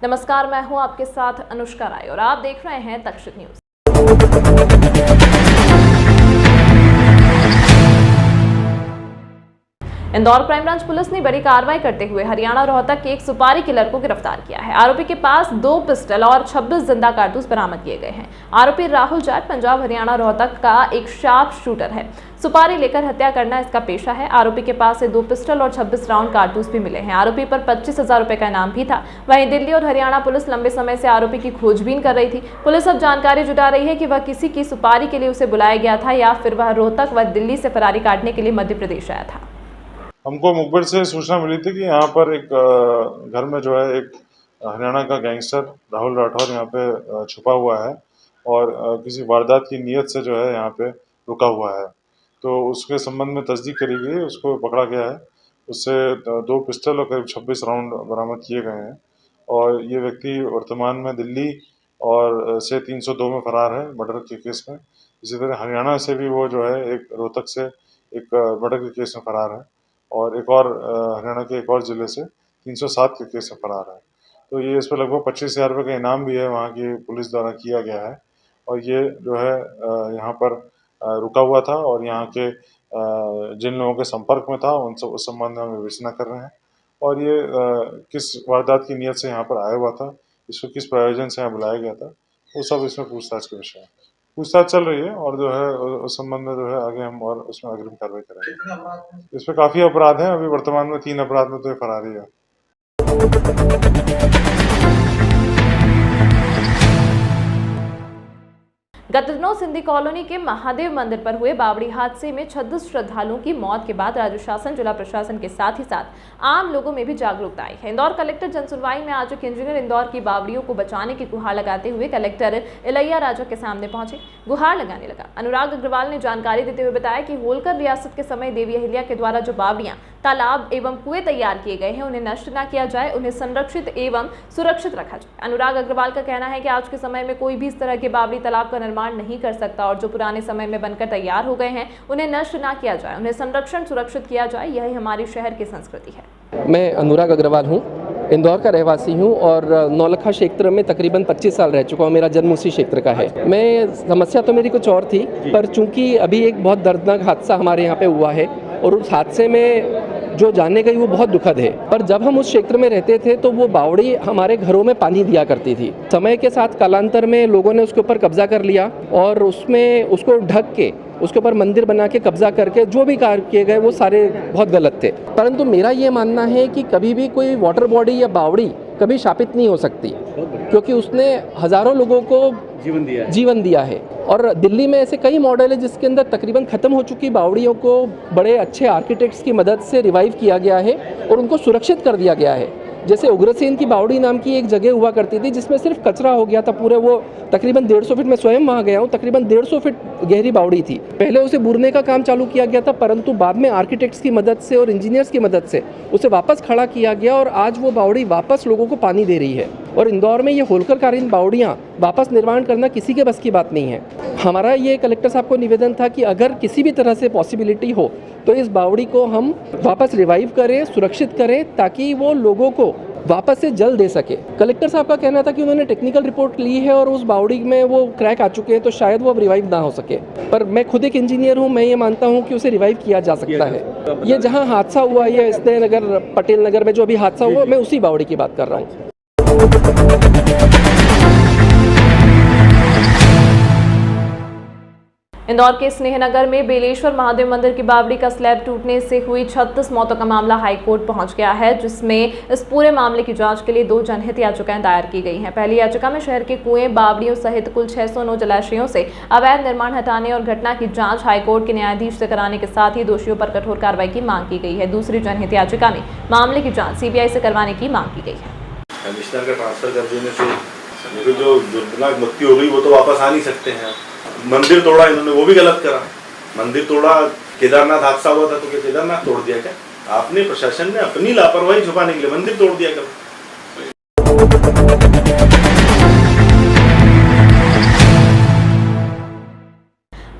नमस्कार, मैं हूं आपके साथ अनुष्का राय और आप देख रहे हैं Takshak news. Indore crime branch police ने बड़ी कार्रवाई करते हुए हरियाणा रोहतक के एक सुपारी किलर को गिरफ्तार किया है। आरोपी के पास 2 पिस्टल और 26 जिंदा कारतूस बरामद किए गए हैं। आरोपी राहुल जाट पंजाब हरियाणा रोहतक का एक शार्प शूटर है। सुपारी लेकर हत्या करना इसका पेशा है। आरोपी के पास से 2 पिस्टल और 26 राउंड कारतूस भी मिले हैं। आरोपी पर 25,000 रुपए का इनाम भी था। वहीं दिल्ली और हरियाणा पुलिस लंबे समय से आरोपी की खोजबीन कर रही थी। पुलिस अब जानकारी जुटा रही है कि वह किसी की सुपारी के लिए उसे बुलाया गया था या फिर वह रोहतक व दिल्ली से फरारी काटने के लिए मध्य प्रदेश आया था। हमको मुखबिर से सूचना मिली थी कि यहाँ पर एक घर में जो है एक हरियाणा का गैंगस्टर राहुल राठौर यहाँ पे छुपा हुआ है और किसी वारदात की नीयत से जो है यहाँ पे रुका हुआ है। तो उसके संबंध में तस्दीक करी गई, उसको पकड़ा गया है। उससे 2 पिस्टल और करीब 26 राउंड बरामद किए गए हैं और ये व्यक्ति वर्तमान में दिल्ली और से 302 में फरार है मर्डर के केस में। इसी तरह हरियाणा से भी वो जो है एक रोहतक से एक मर्डर के केस में फरार है और एक और हरियाणा के एक और ज़िले से 307 के केस में फरार है। तो ये इस पर लगभग 25,000 रुपये का इनाम भी है वहाँ की पुलिस द्वारा किया गया है और ये जो है यहाँ पर रुका हुआ था और यहाँ के जिन लोगों के संपर्क में था उन सब उस संबंध में हम विवेचना कर रहे हैं और ये किस वारदात की नीयत से यहाँ पर आया हुआ था, इसको किस प्रयोजन से यहाँ बुलाया गया था, वो सब इसमें पूछताछ के विषय है। पूछताछ चल रही है और जो है उस संबंध में जो है आगे हम और उसमें अग्रिम कार्रवाई करेंगे। इसमें काफ़ी अपराध हैं, अभी वर्तमान में 3 अपराध में तो ये फरारी है। गत दिनों सिंधी कॉलोनी के महादेव मंदिर पर हुए बावड़ी हादसे में 26 श्रद्धालुओं की मौत के बाद राज्य शासन, जिला प्रशासन के साथ ही साथ आम लोगों में भी जागरूकता आई है। इंदौर कलेक्टर जनसुनवाई में आज एक इंजीनियर इंदौर की बावड़ियों को बचाने की गुहार लगाते हुए कलेक्टर इलैया राजा के सामने पहुंचे, गुहार लगाने लगा। अनुराग अग्रवाल ने जानकारी देते हुए बताया कि होलकर रियासत के समय देवी अहिल्या के द्वारा जो बावड़ियां, तालाब एवं कुएं तैयार किए गए हैं उन्हें नष्ट न किया जाए, उन्हें संरक्षित एवं सुरक्षित रखा जाए। अनुराग अग्रवाल का कहना है कि आज के समय में कोई भी इस तरह के बावड़ी तालाब का निर्माण नहीं कर सकता और जो पुराने समय में बनकर तैयार हो गए हैं उन्हें नष्ट न किया जाए, उन्हें संरक्षण सुरक्षित किया जाए। यही हमारी शहर की संस्कृति है। मैं अनुराग अग्रवाल हूँ, इंदौर का रहवासी हूँ और नौलखा क्षेत्र में तकरीबन 25 साल रह चुका हूँ। मेरा जन्म उसी क्षेत्र का है। मैं समस्या तो मेरी कुछ और थी, पर चूंकि अभी एक बहुत दर्दनाक हादसा हमारे यहाँ पे हुआ है और उस हादसे में जो जाने गई वो बहुत दुखद है। पर जब हम उस क्षेत्र में रहते थे तो वो बावड़ी हमारे घरों में पानी दिया करती थी। समय के साथ कालांतर में लोगों ने उसके ऊपर कब्जा कर लिया और उसमें उसको ढक के उसके ऊपर मंदिर बना के कब्जा करके जो भी कार्य किए गए वो सारे बहुत गलत थे। परंतु मेरा ये मानना है कि कभी भी कोई वाटर बॉडी या बावड़ी कभी शापित नहीं हो सकती, क्योंकि उसने हजारों लोगों को जीवन दिया है। और दिल्ली में ऐसे कई मॉडल है जिसके अंदर तकरीबन ख़त्म हो चुकी बावड़ियों को बड़े अच्छे आर्किटेक्ट्स की मदद से रिवाइव किया गया है और उनको सुरक्षित कर दिया गया है। जैसे उग्रसेन की बावड़ी नाम की एक जगह हुआ करती थी जिसमें सिर्फ कचरा हो गया था पूरे, वो तकरीबन 150 फीट, मैं स्वयं वहाँ गया हूँ, तकरीबन 150 फीट गहरी बावड़ी थी। पहले उसे बुरने का काम चालू किया गया था, परंतु बाद में आर्किटेक्ट्स की मदद से और इंजीनियर्स की मदद से उसे वापस खड़ा किया गया और आज वो बावड़ी वापस लोगों को पानी दे रही है। और इंदौर में ये होलकरकालीन बावड़ियाँ वापस निर्माण करना किसी के बस की बात नहीं है। हमारा ये कलेक्टर साहब को निवेदन था कि अगर किसी भी तरह से पॉसिबिलिटी हो तो इस बावड़ी को हम वापस रिवाइव करें, सुरक्षित करें, ताकि वो लोगों को वापस से जल दे सके। कलेक्टर साहब का कहना था कि उन्होंने टेक्निकल रिपोर्ट ली है और उस बावड़ी में वो क्रैक आ चुके हैं तो शायद वो अब रिवाइव ना हो सके। पर मैं खुद एक इंजीनियर हूँ, मैं ये मानता हूँ कि उसे रिवाइव किया जा सकता है। ये जहाँ हादसा हुआ, ये स्नेह नगर, पटेल नगर में जो अभी हादसा हुआ, मैं उसी बावड़ी की बात कर रहा हूँ। इंदौर के स्नेहनगर में बेलेश्वर महादेव मंदिर की बावड़ी का स्लैब टूटने से हुई 36 मौतों का मामला हाईकोर्ट पहुंच गया है, जिसमें इस पूरे मामले की जांच के लिए 2 जनहित याचिकाएं दायर की गई हैं। पहली याचिका में शहर के कुएं, बावड़ियों सहित कुल 609 जलाशयों से अवैध निर्माण हटाने और घटना की जाँच हाईकोर्ट के न्यायाधीश से कराने के साथ ही दोषियों पर कठोर कार्रवाई की मांग की गई है। दूसरी जनहित याचिका में मामले की जाँच CBI से करवाने की मांग की गई है। कमिश्नर का ट्रांसफर कर देने से जो दुर्घटना मृत्यु हो गई वो तो वापस आ नहीं सकते हैं। मंदिर तोड़ा इन्होंने, वो भी गलत करा। मंदिर तोड़ा, केदारनाथ हादसा हुआ था तो क्या केदारनाथ तोड़ दिया क्या? आपने, प्रशासन ने अपनी लापरवाही छुपाने के लिए मंदिर तोड़ दिया करो।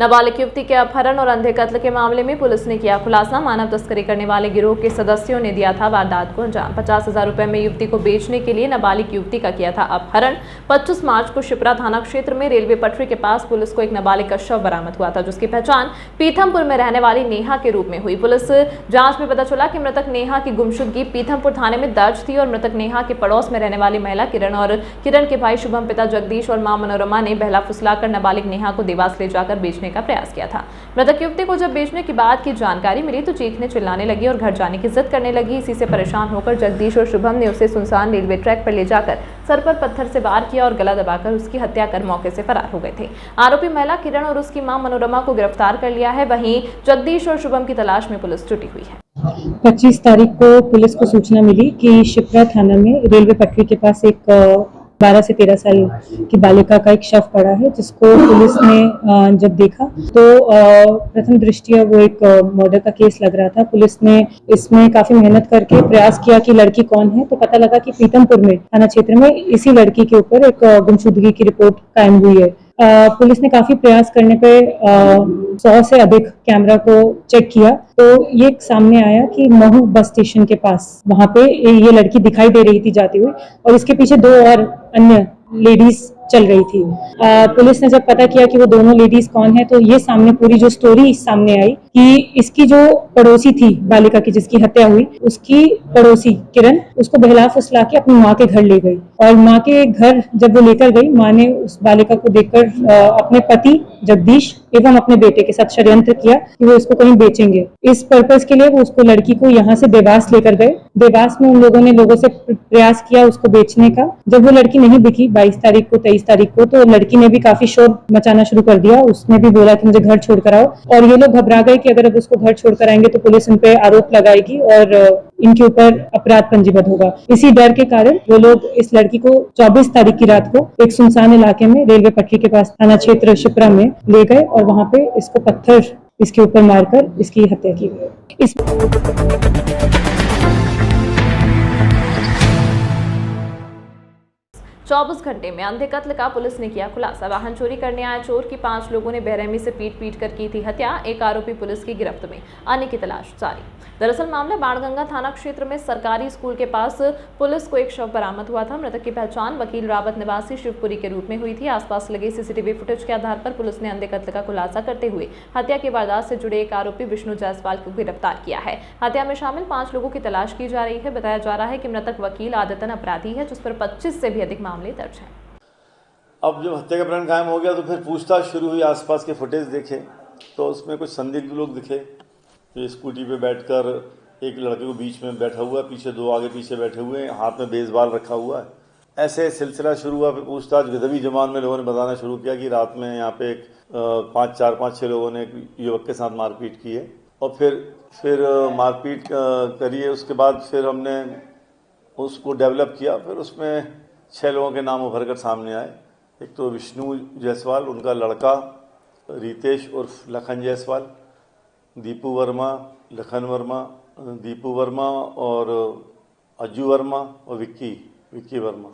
नाबालिग युवती के अपहरण और अंधे कत्ल के मामले में पुलिस ने किया खुलासा। मानव तस्करी करने वाले गिरोह के सदस्यों ने दिया था वारदात को अंजाम। 50,000 रुपए में युवती को बेचने के लिए नाबालिग युवती का किया था अपहरण। 25 मार्च को शिप्रा थाना क्षेत्र में रेलवे पटरी के पास पुलिस को एक नाबालिग का शव बरामद हुआ था, जिसकी पहचान पीथमपुर में रहने वाली नेहा के रूप में हुई। पुलिस जांच में पता चला कि मृतक नेहा की गुमशुदगी पीथमपुर थाने में दर्ज थी और मृतक नेहा के पड़ोस में रहने वाली महिला किरण और किरण के भाई शुभम, पिता जगदीश और मां मनोरमा ने बहला फुसलाकर नाबालिग नेहा को देवास ले जाकर बेचने का प्रयास किया था। मृतक युवती को जब बेचने के बाद की जानकारी मिली तो चीखने चिल्लाने लगी और घर जाने की जिद करने लगी। इसी से परेशान होकर जगदीश और शुभम ने उसे सुनसान रेलवे ट्रैक पर ले जाकर सर पर पत्थर से वार किया और गला दबाकर उसकी हत्या कर मौके से फरार हो गए थे। आरोपी महिला किरण और उसकी मां मनोरमा को गिरफ्तार कर लिया है। वहीं जगदीश और शुभम की तलाश में पुलिस जुटी हुई है। 25 तारीख को पुलिस को सूचना मिली कि शिप्रा थाना में रेलवे पटरी के पास एक 12 से 13 साल की बालिका का एक शव पड़ा है, जिसको पुलिस ने जब देखा तो प्रथम दृष्टया वो एक मर्डर का केस लग रहा था। पुलिस ने इसमें काफी मेहनत करके प्रयास किया कि लड़की कौन है, तो पता लगा कि पीथमपुर में थाना क्षेत्र में इसी लड़की के ऊपर एक गुमशुदगी की रिपोर्ट कायम हुई है। पुलिस ने काफी प्रयास करने पे 100 से अधिक कैमरा को चेक किया तो ये सामने आया कि महू बस स्टेशन के पास वहां पे ये लड़की दिखाई दे रही थी जाती हुई और इसके पीछे 2 और अन्य लेडीज चल रही थी। पुलिस ने जब पता किया कि वो दोनों लेडीज कौन है तो ये सामने पूरी जो स्टोरी सामने आई कि इसकी जो पड़ोसी थी बालिका की जिसकी हत्या हुई, उसकी पड़ोसी किरण उसको बहला फुसला के अपनी माँ के घर ले गई और माँ के घर जब वो लेकर गई, माँ ने उस बालिका को देखकर अपने पति जगदीश एवं अपने बेटे के साथ षड्यंत्र किया कि वो इसको कहीं बेचेंगे। इस पर्पस के लिए वो उसको लड़की को यहाँ से देवास लेकर गए। देवास में उन लोगों ने लोगों से प्रयास किया उसको बेचने का। जब वो लड़की नहीं बिकी 22 तारीख को 23 तारीख को, तो लड़की ने भी काफी शोर मचाना शुरू कर दिया। उसने भी बोला कि मुझे घर छोड़ कर आओ और ये लोग घबरा गए कि अगर अब उसको घर छोड़ कर आएंगे तो पुलिस इन पे आरोप लगाएगी और इनके ऊपर अपराध पंजीबद्ध होगा। इसी डर के कारण वो लोग इस लड़की को 24 तारीख की रात को एक सुनसान इलाके में रेलवे पटरी के पास थाना क्षेत्र शिप्रा में ले गए और वहां पे इसको पत्थर इसके ऊपर मारकर इसकी हत्या की गई। इस 24 घंटे में अंधे कत्ल का पुलिस ने किया खुलासा। वाहन चोरी करने आए चोर की 5 लोगों ने बेरहमी से पीट कर की थी हत्या। एक आरोपी पुलिस की गिरफ्त में, अन्य की तलाश जारी। दरअसल मामला बाणगंगा थाना क्षेत्र में सरकारी स्कूल के पास पुलिस को एक शव बरामद हुआ था। मृतक की पहचान वकील रावत निवासी शिवपुरी के रूप में हुई थी। आसपास लगे सीसीटीवी फुटेज के आधार पर पुलिस ने अंधे कत्ल का खुलासा करते हुए हत्या की वारदात से जुड़े एक आरोपी विष्णु जायसवाल को गिरफ्तार किया है। हत्या में शामिल 5 लोगों की तलाश की जा रही है। बताया जा रहा है कि मृतक वकील आदतन अपराधी है, जिस पर 25 से भी अधिक मामले दर्ज हैं। अब जब हत्या का प्रकरण कायम हो गया तो फिर पूछताछ शुरू हुई। आसपास के फुटेज देखे तो उसमें कुछ संदिग्ध लोग दिखे जो स्कूटी पे बैठकर एक लड़के को बीच में बैठा हुआ है, पीछे 2 आगे पीछे बैठे हुए हैं, हाथ में बेसबॉल रखा हुआ है। ऐसे सिलसिला शुरू हुआ। फिर पूछताछ विधवी जमान में लोगों ने बताना शुरू किया कि रात में यहाँ पे 5-6 लोगों ने एक युवक के साथ मारपीट की है और फिर मारपीट करी है। उसके बाद फिर हमने उसको डेवलप किया। फिर उसमें 6 लोगों के नाम उभर कर सामने आए। एक तो विष्णु जायसवाल, उनका लड़का रितेश उर्फ लखन जायसवाल, दीपू वर्मा, लखन वर्मा, दीपू वर्मा और अज्जू वर्मा और विक्की वर्मा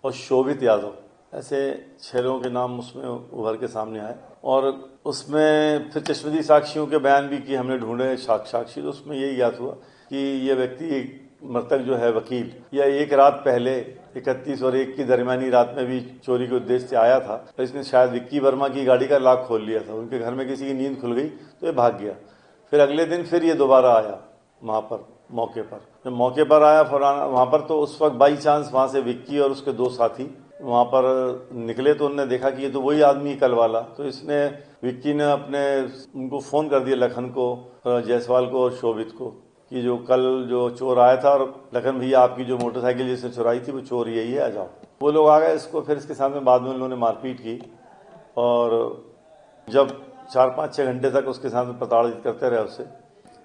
और शोभित यादव। ऐसे 6 लोगों के नाम उसमें उभर के सामने आए और उसमें फिर चश्मदीद साक्षियों के बयान भी किए हमने ढूंढे साक्षी। तो उसमें यही ज्ञात हुआ कि ये व्यक्ति मृतक जो है वकील या एक रात पहले 31 और 1 की दरमियानी रात में भी चोरी के उद्देश्य से आया था। तो इसने शायद विक्की वर्मा की गाड़ी का लॉक खोल लिया था। उनके घर में किसी की नींद खुल गई तो ये भाग गया। फिर अगले दिन फिर ये दोबारा आया वहाँ पर मौके पर। जब मौके पर आया वहाँ पर तो उस वक्त बाई चांस वहाँ से विक्की और उसके 2 साथी वहाँ पर निकले तो उन्होंने देखा कि ये तो वही आदमी कल वाला। तो इसने विक्की ने उनको फ़ोन कर दिया, लखन को, जायसवाल को और शोभित को, कि जो कल जो चोर आया था और लखन भैया आपकी जो मोटरसाइकिल जिसने चुराई थी वो चोर यही है, आ जाओ। वो लोग आ गए इसको। फिर इसके सामने बाद में उन्होंने मारपीट की और जब 4-5-6 घंटे तक उसके साथ प्रताड़ित करते रहे उससे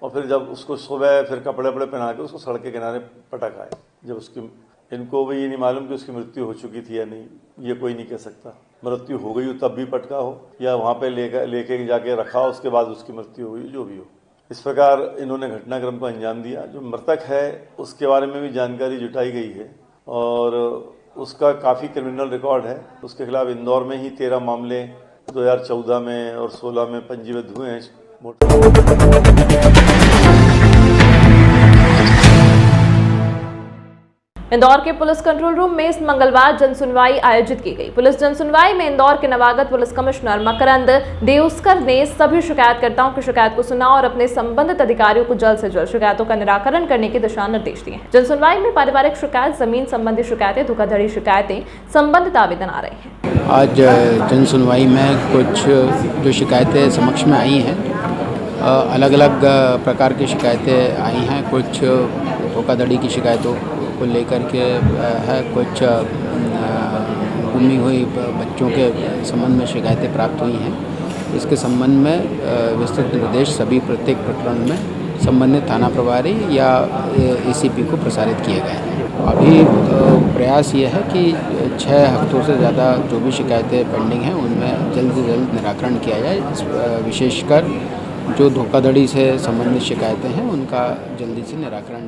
और फिर जब उसको सुबह फिर कपड़े पहना के उसको सड़क के किनारे पटक आए। जब उसकी इनको भी ये नहीं मालूम कि उसकी मृत्यु हो चुकी थी या नहीं, ये कोई नहीं कह सकता। मृत्यु हो गई हो तब भी पटका हो या वहाँ पे लेके जाके रखा हो उसके बाद उसकी मृत्यु हुई, जो भी हो। इस प्रकार इन्होंने घटनाक्रम को अंजाम दिया। जो मृतक है उसके बारे में भी जानकारी जुटाई गई है और उसका काफ़ी क्रिमिनल रिकॉर्ड है। उसके खिलाफ इंदौर में ही 13 मामले 2014 में और 16 में पंजीबद्ध हुए हैं। इंदौर के पुलिस कंट्रोल रूम में इस मंगलवार जनसुनवाई आयोजित की गई। पुलिस जनसुनवाई में इंदौर के नवागत पुलिस कमिश्नर मकरंद देउस्कर ने सभी शिकायतकर्ताओं की शिकायत को सुना और अपने संबंधित अधिकारियों को जल्द से जल्द शिकायतों का निराकरण करने के दिशा निर्देश दिए हैं। जनसुनवाई में पारिवारिक शिकायत, जमीन संबंधी शिकायतें, धोखाधड़ी शिकायतें, संबंधित आवेदन आ रहे हैं। आज जनसुनवाई में कुछ जो शिकायतें समक्ष में आई हैं, अलग अलग प्रकार की शिकायतें आई हैं। कुछ धोखाधड़ी की शिकायतों को लेकर के है, कुछ गुमी हुई बच्चों के संबंध में शिकायतें प्राप्त हुई हैं। इसके संबंध में विस्तृत निर्देश सभी प्रत्येक प्रकरण में संबंधित थाना प्रभारी या एसीपी को प्रसारित किए गए हैं। अभी प्रयास ये है कि 6 हफ्तों से ज़्यादा जो भी शिकायतें पेंडिंग हैं उनमें जल्द से जल्द निराकरण किया जाए। विशेषकर जो धोखाधड़ी से संबंधित शिकायतें हैं उनका जल्दी से निराकरण